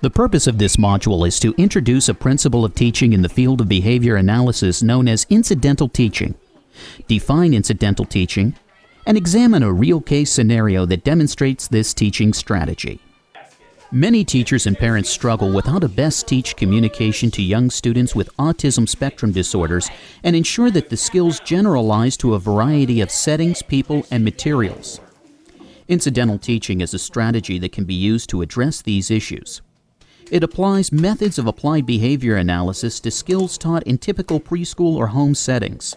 The purpose of this module is to introduce a principle of teaching in the field of behavior analysis known as incidental teaching, define incidental teaching, and examine a real case scenario that demonstrates this teaching strategy. Many teachers and parents struggle with how to best teach communication to young students with autism spectrum disorders and ensure that the skills generalize to a variety of settings, people, and materials. Incidental teaching is a strategy that can be used to address these issues. It applies methods of applied behavior analysis to skills taught in typical preschool or home settings.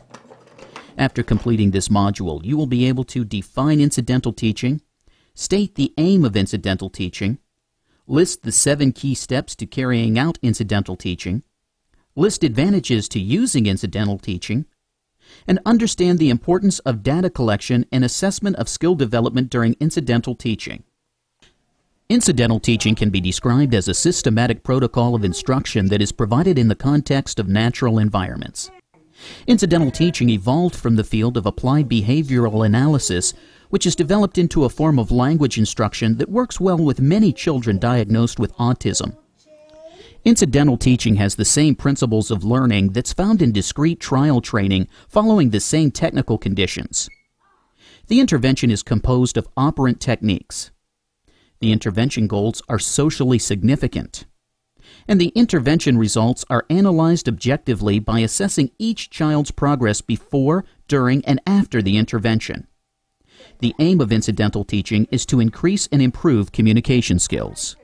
After completing this module, you will be able to define incidental teaching, state the aim of incidental teaching, list the 7 key steps to carrying out incidental teaching, list advantages to using incidental teaching, and understand the importance of data collection and assessment of skill development during incidental teaching. Incidental teaching can be described as a systematic protocol of instruction that is provided in the context of natural environments. Incidental teaching evolved from the field of applied behavioral analysis, which is developed into a form of language instruction that works well with many children diagnosed with autism. Incidental teaching has the same principles of learning that's found in discrete trial training following the same technical conditions. The intervention is composed of operant techniques. The intervention goals are socially significant, and the intervention results are analyzed objectively by assessing each child's progress before, during, and after the intervention. The aim of incidental teaching is to increase and improve communication skills.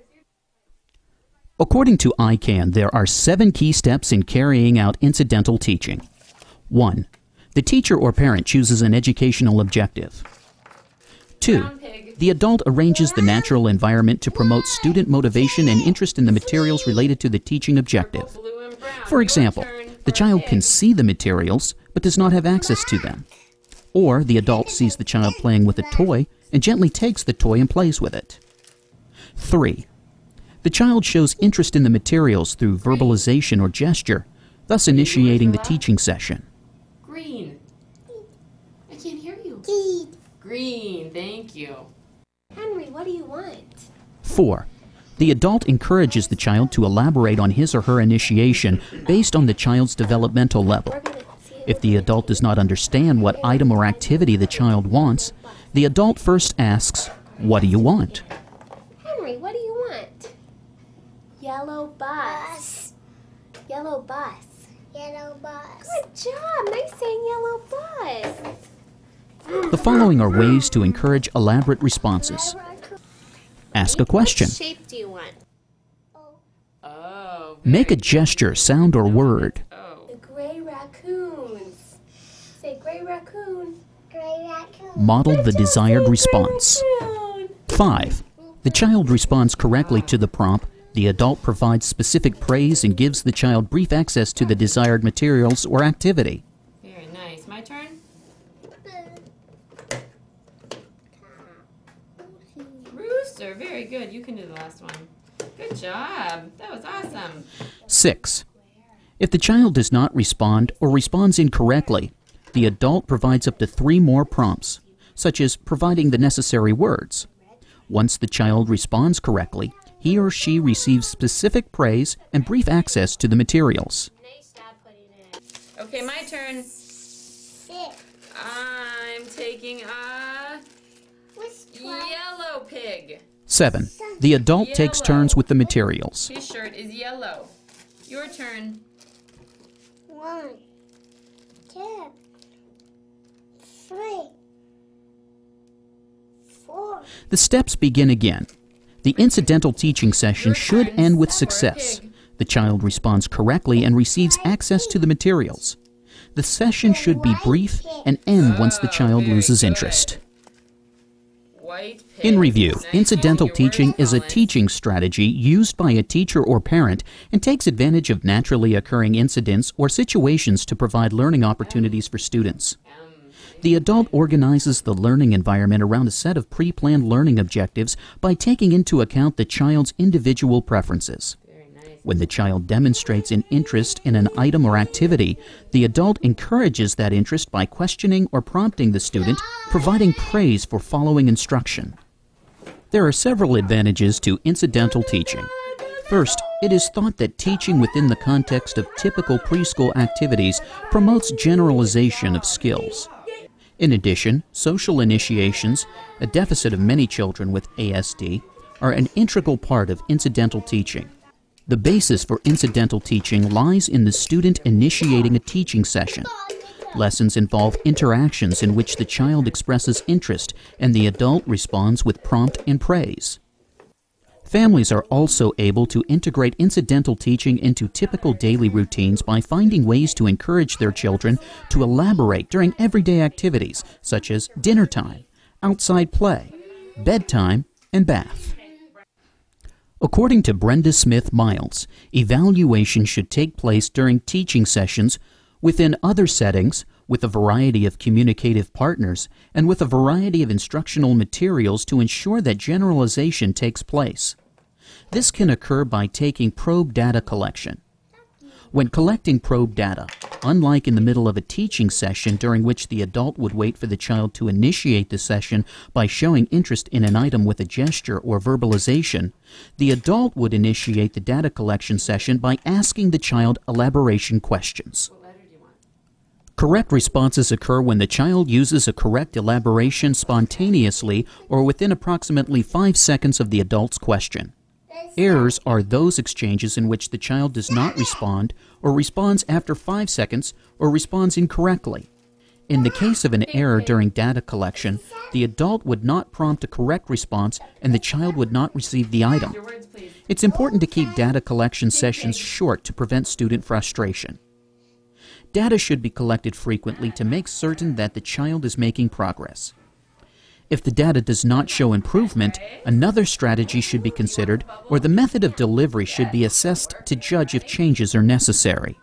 According to ICANN, there are 7 key steps in carrying out incidental teaching. 1. The teacher or parent chooses an educational objective. 2. The adult arranges the natural environment to promote student motivation and interest in the materials related to the teaching objective. For example, the child can see the materials but does not have access to them. Or the adult sees the child playing with a toy and gently takes the toy and plays with it. 3. The child shows interest in the materials through verbalization or gesture, thus initiating the teaching session. Green. I can't hear you. Green, thank you. Henry, what do you want? 4. The adult encourages the child to elaborate on his or her initiation based on the child's developmental level. If the adult does not understand what item or activity the child wants, the adult first asks, "What do you want?" Henry, what do you want? Yellow bus. Yellow bus. Yellow bus. Good job. Nice saying yellow bus. The following are ways to encourage elaborate responses. Ask a question. What shape do you want? Oh. Make a gesture, sound, or word. The gray raccoons. Say gray raccoon. Gray raccoon. Model the desired response. Raccoon. 5. The child responds correctly to the prompt. The adult provides specific praise and gives the child brief access to the desired materials or activity. Very nice. My turn? Rooster, very good. You can do the last one. Good job. That was awesome. 6. If the child does not respond or responds incorrectly, the adult provides up to 3 more prompts, such as providing the necessary words. Once the child responds correctly, he or she receives specific praise and brief access to the materials. Okay, my turn. I'm taking a yellow pig. 7. The adult takes turns with the materials. His shirt is yellow. Your turn. 1, 2, 3, 4. The steps begin again. The incidental teaching session should end with success. The child responds correctly and receives access to the materials. The session should be brief and end once the child loses interest. In review, incidental teaching is a teaching strategy used by a teacher or parent and takes advantage of naturally occurring incidents or situations to provide learning opportunities for students. The adult organizes the learning environment around a set of pre-planned learning objectives by taking into account the child's individual preferences. When the child demonstrates an interest in an item or activity, the adult encourages that interest by questioning or prompting the student, providing praise for following instruction. There are several advantages to incidental teaching. First, it is thought that teaching within the context of typical preschool activities promotes generalization of skills. In addition, social initiations, a deficit of many children with ASD, are an integral part of incidental teaching. The basis for incidental teaching lies in the student initiating a teaching session. Lessons involve interactions in which the child expresses interest and the adult responds with prompt and praise. Families are also able to integrate incidental teaching into typical daily routines by finding ways to encourage their children to elaborate during everyday activities such as dinner time, outside play, bedtime, and bath. According to Brenda Smith Miles, evaluation should take place during teaching sessions, within other settings, with a variety of communicative partners, and with a variety of instructional materials to ensure that generalization takes place. This can occur by taking probe data collection. When collecting probe data, unlike in the middle of a teaching session during which the adult would wait for the child to initiate the session by showing interest in an item with a gesture or verbalization, the adult would initiate the data collection session by asking the child elaboration questions. Correct responses occur when the child uses a correct elaboration spontaneously or within approximately 5 seconds of the adult's question. Errors are those exchanges in which the child does not respond or responds after 5 seconds or responds incorrectly. In the case of an error during data collection, the adult would not prompt a correct response and the child would not receive the item. It's important to keep data collection sessions short to prevent student frustration. Data should be collected frequently to make certain that the child is making progress. If the data does not show improvement, another strategy should be considered, or the method of delivery should be assessed to judge if changes are necessary.